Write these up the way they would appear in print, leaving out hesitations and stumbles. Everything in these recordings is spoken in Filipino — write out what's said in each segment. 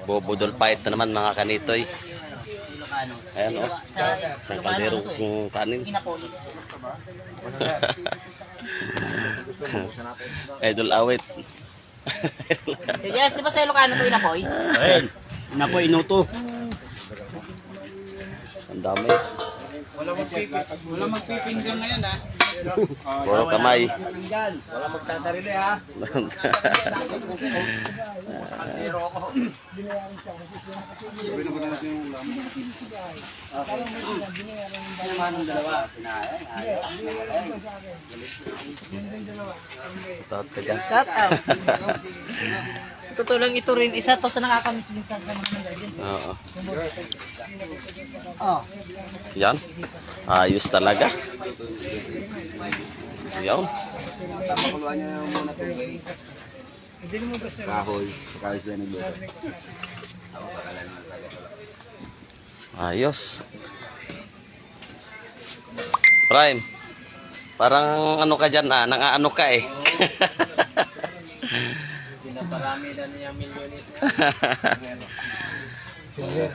Bobodol fight na naman mga kanitoy. Ayan o. Isang kaldero kung kanin. Idol awit. Yes, di ba sa Ilocano ito inapoy? Ayun. Inapoy, inuto. Ang dami. Wala magpipinggan ngayon ha. Puro kamay. Wala magsasarili ha. Cut out. Totoo lang ito rin. Isa to sa nakakamiss din sa mga guardian. Oo. Oh. Yan. Ayos talaga. Yan. Tapakuluan niya muna ito. Kahoy. Kahoy sila nagluto. Ayos. Prime. Parang ano ka dyan nang ano ka eh. Pinaparami na niya milyon ito. Bigyan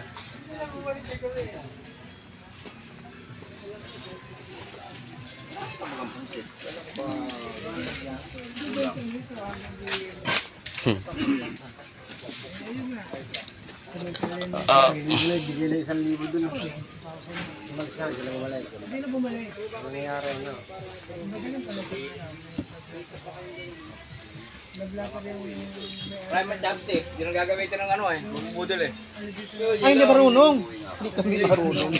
1,000 dun. Magsan sila bumalik. Hindi na bumalik. Nangyayari na. Prime chopstick, yun ang gagamitin ng ano eh, budol eh. Ay, hindi marunong. Hindi kami marunong.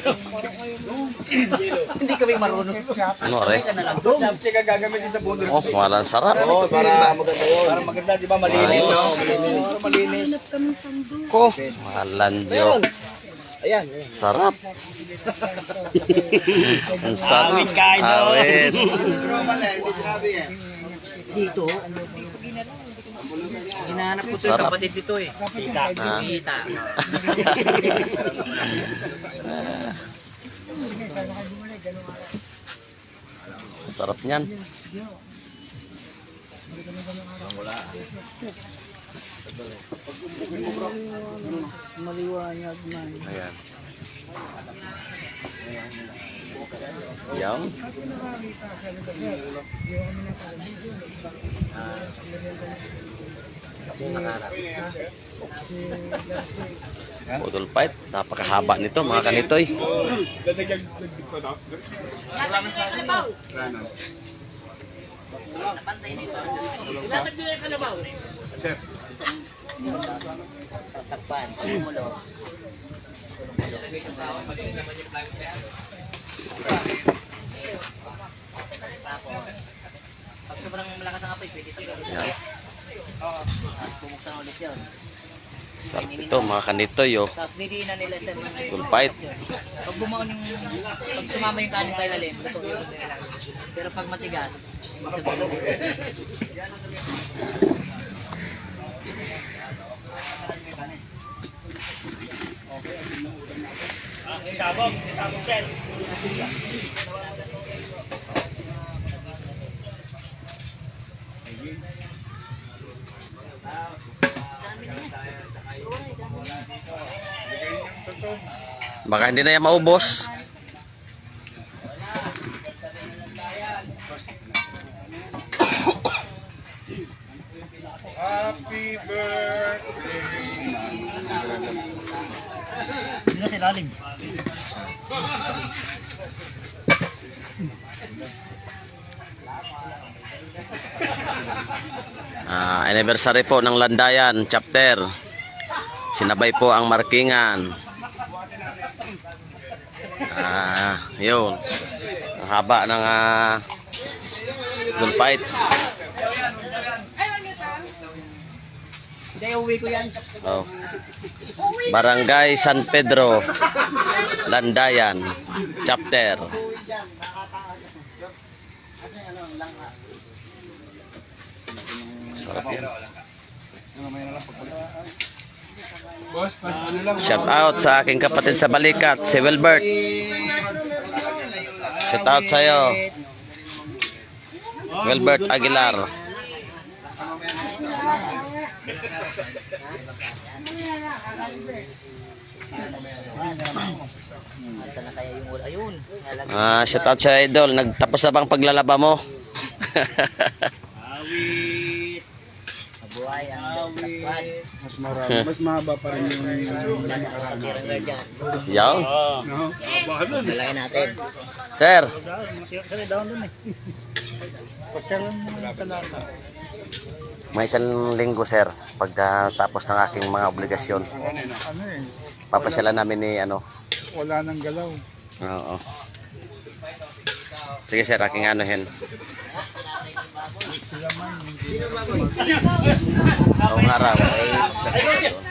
Hindi kami marunong. Ano re? Chopstick ang gagamitin sa budol. Oh, walang sarap. Oo, para maganda yun. Para maganda, di ba? Malinis, no? Malinis. Ko. Malandyo. Ayan, Sarap. Ang sarap. Awit. Dito. Hinahanap ko ito yung Sarap. kapatid dito eh. Kita. Kita. Sarap niyan. Maliwanag man. Ayan. Yan. Budol fight. Napakahaba nito mga kanitoy. Tapos tagpan. Kumulo. Tapos, pag sobrang malakas ang apoy, pwede ito gawin. Yan. Bumuksan ulit yun. Sarap ito mga kanitoy oh. Tapos didiinan nila sa Budol fight. Pag bumaon yung, pag sumama yung kanin pa ilalim, tutulog nila. Pero pag matigas, tutulog. Sabog, sabog set. Baka hindi na yan maubos. Happy birthday. Sino si Lalim? Anniversary po ng Landayan chapter. Sinabay po ang markingan. Yun. Ang haba ng budol fight. Hindi, uwi ko yan. Oh. Barangay San Pedro, Landayan chapter. Sarap yan. Shout out sa aking kapatid sa Balikat, si Wilbert. Shout out sa'yo, Wilbert Aguilar. Asa na kaya yung wala? Ayun. Shout out sa idol. Nagtapos na bang paglalaba mo? Awit. Mabuhay ang kaswad. Mas marami. Mas mahaba pa rin yung Patirang guardian. Yaw. No? Bahala na. Dalagay natin. Sir. Masaya down dun eh. pagkaroon mo ng talata. May isang linggo, sir. Pagkatapos ng aking mga obligasyon. Ano eh, Papasyalan namin ni ano. wala nang galaw. Oo. Sige, sir. Aking anuhin. Oo nga raw.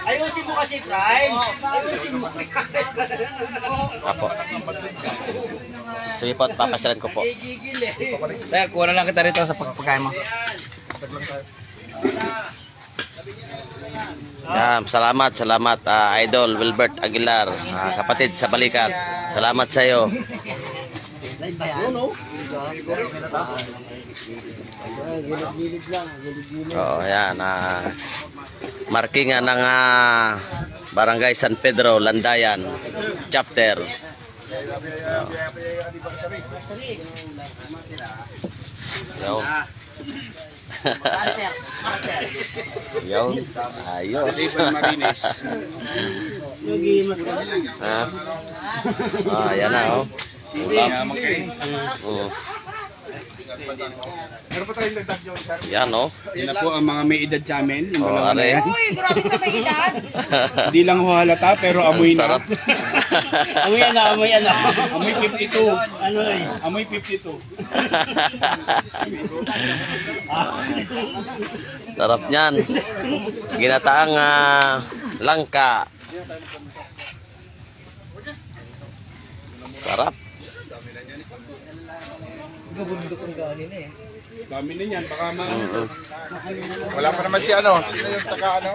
Ayusin mo kasi, Prime. Ayusin mo. Apo. Sige po, papasyalan ko po. Sir, kuha na lang kita rito sa pagpagkain mo. Yan, salamat Idol Wilbert Aguilar, kapatid sa balikat. Salamat sa iyo. Gilid-gilid lang, gilid-gilid. Oo, yan. Markingan ng Barangay San Pedro, Landayan, chapter. Yo. Yo. Ayos. Yan na, oh. Ulam. Yan, oh. Yan na po ang mga may edad sa amin. Yung Oh, dalawa na are. yan. Uy, grabe sa may edad. Hindi lang ho halata pero amoy na. Sarap. Amoy ano, amoy ano. Amoy 52. Ano eh? Amoy 52. Sarap niyan. Ginataang langka. Sarap. Gabundok ang ganin eh. Dami na yan. Baka Wala pa naman si ano, sino yung taga ano?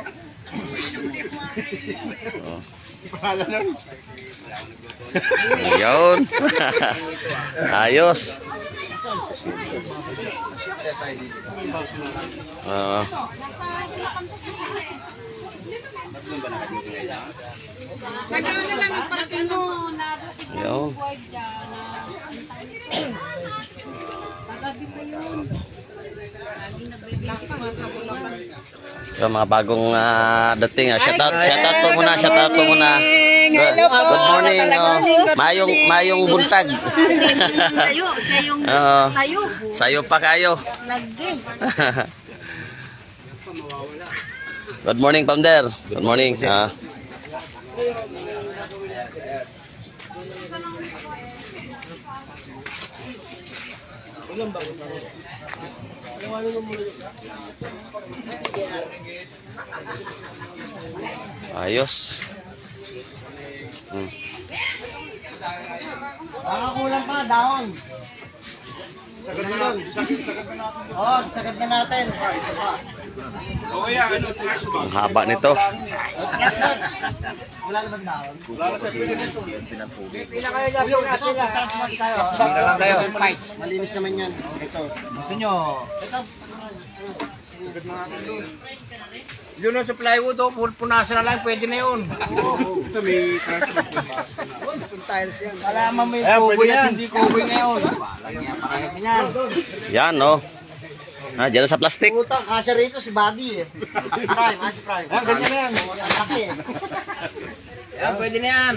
Yun. Ayos. Nagano lang ang parking mo na Yun. buhay dyan na tagabi pa yun. Lagi nagbibigay mga kabulakan. Yung mga bagong dating. Shout out po muna. Good morning. Mayong buntag. Sayo, siya yung Oo. sayo. Sayo pa kayo. Lagi. Good morning, Pamder. Good morning. Ayos. Kulang pa, daon. Sagad na lang. Oo, sagad na natin. Isa pa. Okay, ano? Ang haba nito. Wala naman daon. Wala na sa pwede nito. Pila kayo dyan. Pila lang kayo. Malinis naman yan. Ito. Gusto nyo? Sagad na natin doon. Yun ang sa plywood, oh, punasan na lang, pwede na yun. Ito may Tiles yan. Malaman mo yung kuboy at hindi kuboy ngayon. Balang niya, pakayag niyan. Yan, oh. Diyan sa plastic. Utang, kasya rito si Buddy eh. Prime, si Prime. Ganyan na yan. Ang laki eh. Yan, pwede na yan.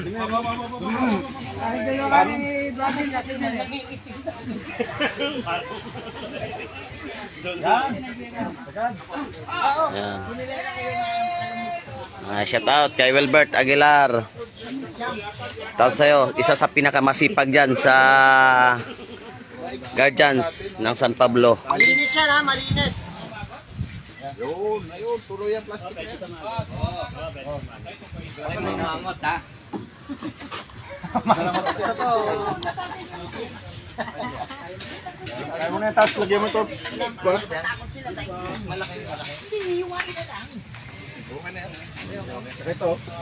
Yan. Shout out kay Wilbert Aguilar. Shout out sa'yo. Isa sa pinakamasipag dyan sa Guardians ng San Pablo. Malinis yan ha, malinis. Ay, mga mangot, ha? Kaya mo na yung taas, lagyan mo ito.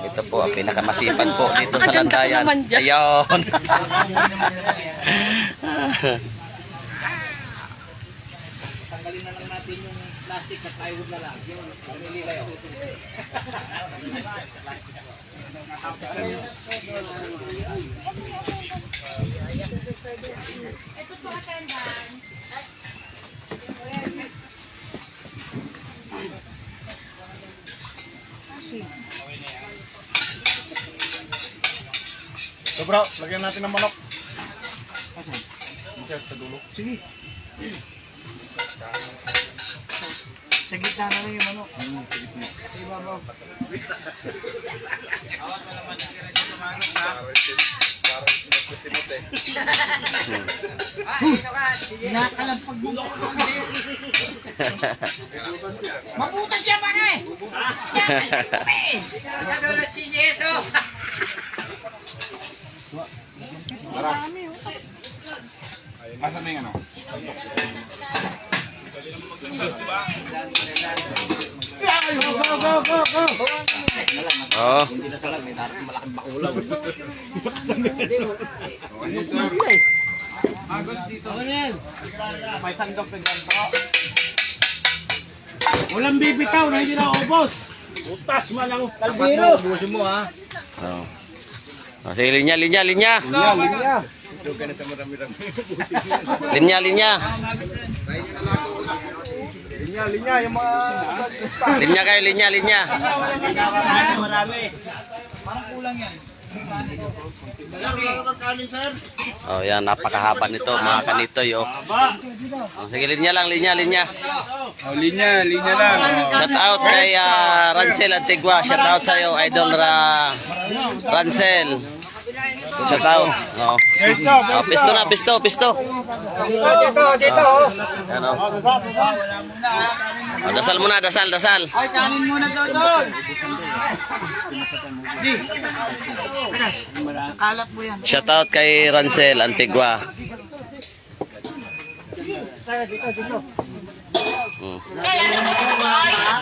Ito po ang pinakamasipag po dito sa Landayan. Ayun. Tanggalin na lang natin yung Plastic na plywood na lang. Yun, nililay ako. Ito po attendance. So bro, lagyan natin ng manok. Sa dulo. Sige. Sa gitna na lang yung manok. Sa gitna. Sige bro. Nakalampag mo. Mabuta siya pa nga eh. Asa na yung ano? Oh. Hindi na salag, may darating malaking bakulaw. May sandok na dyan bro. Walang bibitaw na hindi na ubos. Utas man ang kaldero. Ubusin mo ha. Oh. Oh, sige, linya. Linya. Linya. Linya yung mga Linya kayo, linya. Marami. Oh, yan, napakahaba nito, mga kanitoy, oh. Oh, sige, linya lang. Oh, linya lang. Shout out kay Rancel Antigua. Shout out sa iyo, Idol Rancel. Shout out. Oh. Pisto. Dito. Ano? Oh, dasal muna, dasal. Ay, kanin muna daw doon. Kalat mo yan. Shout out kay Rancel Antigua. Dito. Mm.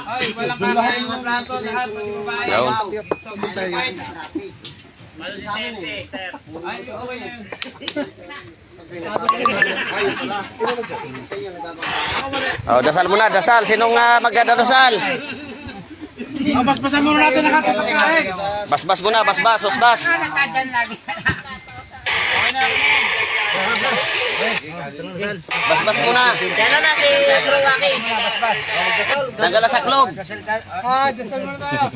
Ay, walang kakain ng plato lahat. Pati babae. Down. Ay, okay na yun. Oh, dasal muna, dasal. Sinong magdadasal? Basbasan muna natin nakakapagkain. Basbas muna, basbas. Basbas muna. Kaya na si Bro Waki. Tanggal sa klog. Dasal muna tayo.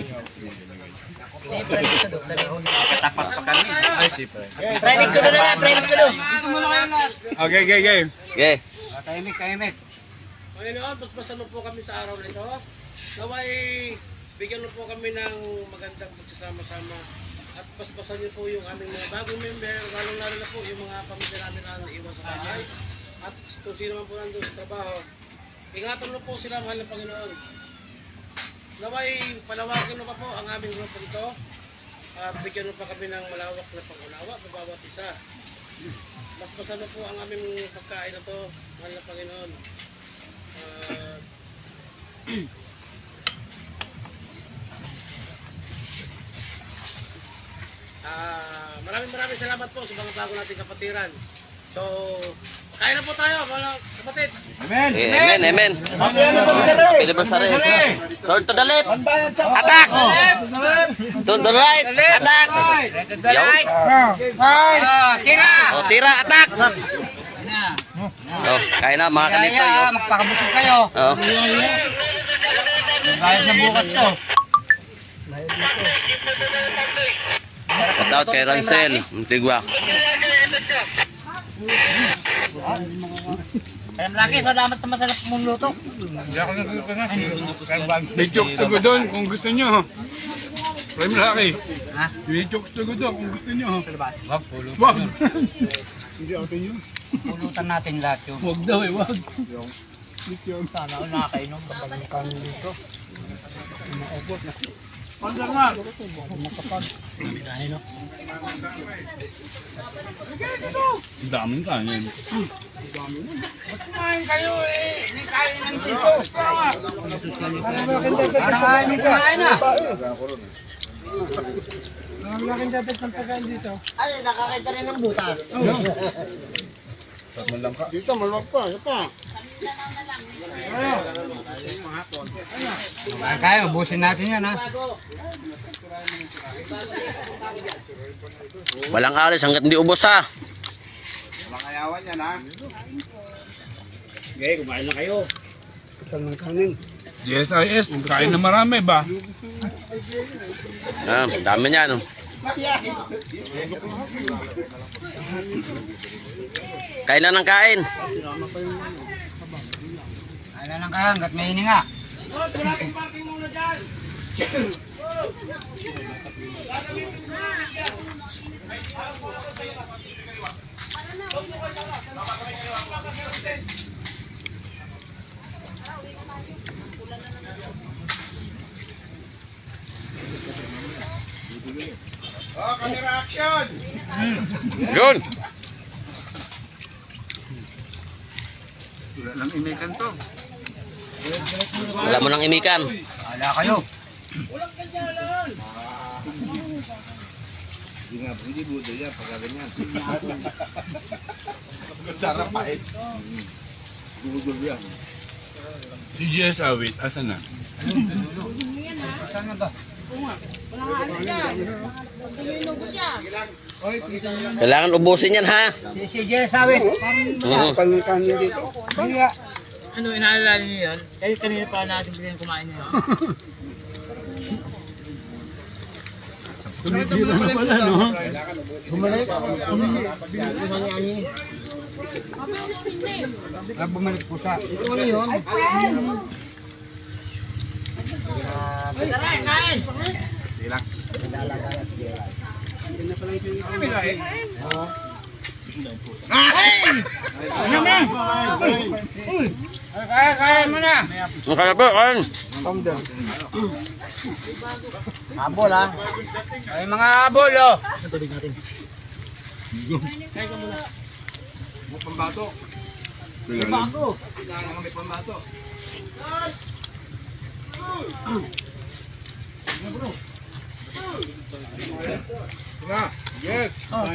Tapas pa kami. Ay, sipre. Premix sulo na lang, premix sulo. Okay. Okay. Tahimik. Panginoon, pagpasan mo po kami sa araw nito. Naway, bigyan mo po kami ng magandang pagsasama-sama. At paspasan niyo po yung aming mga bagong member, lalo na po yung mga pamilya namin na naiwan sa bahay. At kung sino man po nandun sa trabaho, ingatan mo po sila, mahal ng Panginoon. Naway, palawakin mo pa po ang aming grupo ito. At bigyan mo pa kami ng malawak na pangunawa sa bawat isa. Paspasan mo po ang aming pagkain na to, mahal ng Panginoon. Maraming salamat po sa mga bago nating kapatiran. So, kain na po tayo mga kapatid. Amen. Anniversary. Turn to the left. Attack. Turn to the right. Attack. Yo. Oh, tira, attack. Oh, kain na mga kanito. Magpakabusog kayo. Oh. Bayad na bukas to. Shout out kay Rancel Antigua. Kaya Laki, salamat sa masarap mong luto. May jokes to go doon kung gusto nyo. Prime Laki. Ha? May jokes to go doon kung gusto nyo. Wag, pulo. Wag. Hindi ako sa inyo. Pulutan natin lahat yun. Wag daw eh, wag. Sana ako nakakainom kapag may kanin dito. Pandar nga. Ang daming kanin. Kumain kayo eh. May kain ng dito. Parang kain may kain na. Ay, nakakita rin ng butas. Dito, maluwag pa. Isa pa. Kaya, ubusin natin yan, ha? Walang alis hanggat hindi ubos ha. Okay, kumain na kayo. GSIS, kain na marami ba? Ah, dami niyan. Kain na ng kain. Kaya lang kaya, hanggat may hininga. Camera action! Yun. Wala lang imikan to. Wala mo nang imikan. Wala kayo. Si GS Awit, asan na? Saan na ba? Kailangan ubusin yan ha. Si Jess, sabi. Ano, inaalala niyo yun? Dahil kanina pa natin bilhin kumain niyo. Kumikira na pala, no? Bumalik po sa. Tara, kain! Kaya mo na. Kaya po, kain. Habol ha. Ay, mga abol, oh.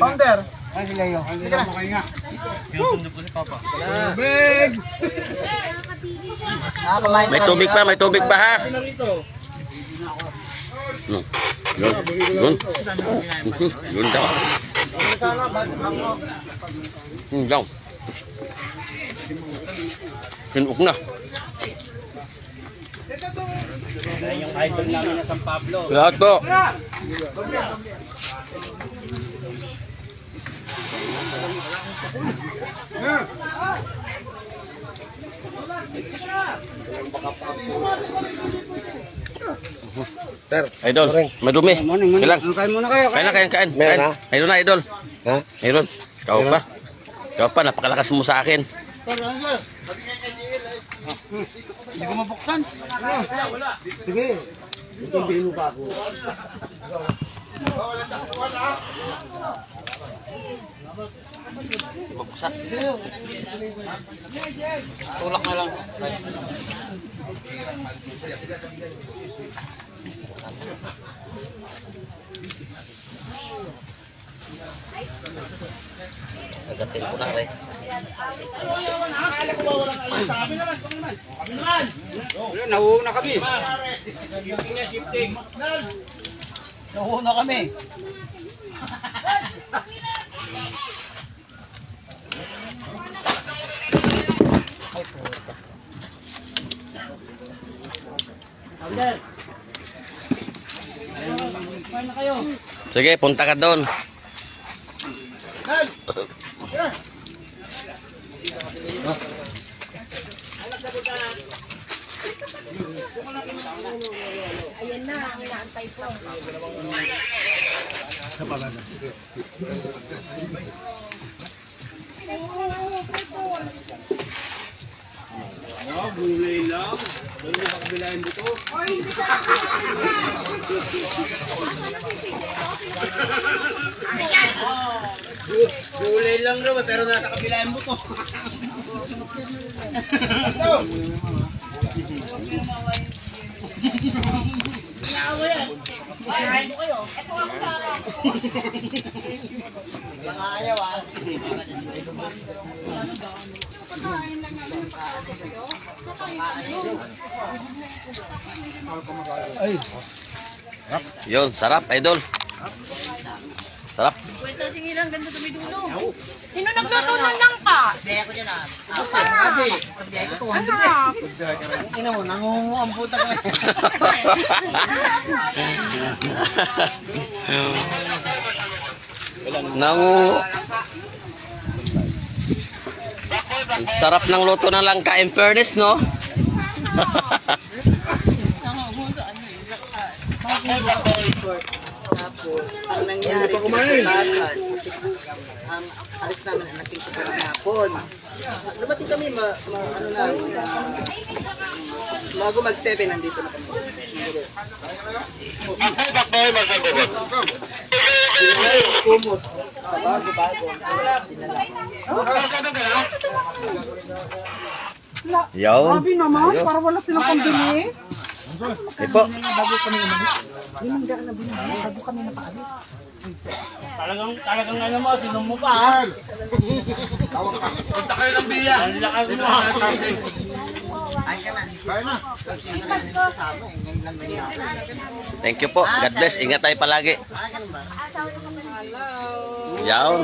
Founder. Ay, sila yun. Big! May tubig pa, may tubig pa ha. No. Yun. Yun. Yun daw. Yun daw. Sinuk na. Yung idol namin na San Pablo. Lahat po. Idol, madumi. Ilang? Kain muna kayo. Kain na, kain, kain. Kain. Idol na, idol. Ha? Idol. Ikaw pa. Ikaw pa, napakalakas mo sa akin. Hindi ko mabuksan. Sige. Itong bino pa ako. Babuksan. Tulak na lang. Agatin ko na rin. Nahuhong na kami. Nauna kami. Sige, punta ka doon. Ayan na, ang inaantay ko. Gulay lang. Doon na kabilaan dito. Gulay lang raw, pero nasa kabilaan mo to. Mga ayaw ah. Yun, sarap, idol. Sarap. Kwenta singilang ganda sa may dulo. Sino nagluto ng langka? Biyaya ko dyan ah. Sabi ko to. Anak. Ina mo, nangungu ang puta ka. Nangu. Ang sarap ng luto ng langka, in fairness, no? Tapos, ang nangyari, kinakasan, ang alis namin, ang nakita ko ng hapon. Lumating kami, ano na, bago mag-7, nandito na kami. Kumot. Bago. Yun. Ayos. Wala silang pambili. Ipo. Talagang ano mo, sinong mo pa ha? Punta kayo ng biya. Ang lakas mo ha. Thank you po. God bless. Ingat tayo palagi. Yawn.